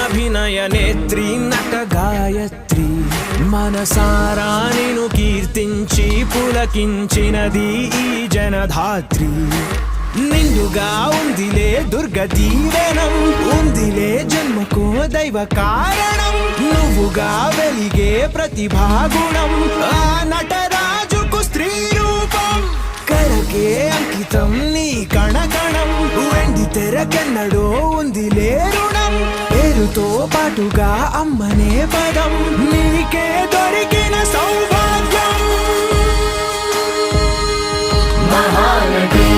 అభినయ నేత్రి నట గాయత్రి మనసారా నిను కీర్తించి పులకించినది ఈ జనధాత్రి నిండుగా ఉందిలే దుర్గ దీవెనం ఉందిలే జన్మకో దైవ కారణం నువ్వుగా వెలిగే ప్రతిభాగుణం ఆ నటరాజుకు స్త్రీ రూపం కళకే అంకితం నీ కణకణం వెండి తెరకెన్నడో ఉందిలే రుణం పేరుతో పాటుగా అమ్మనే పదం నీకే దొరికిన సౌభాగ్యం మహానటి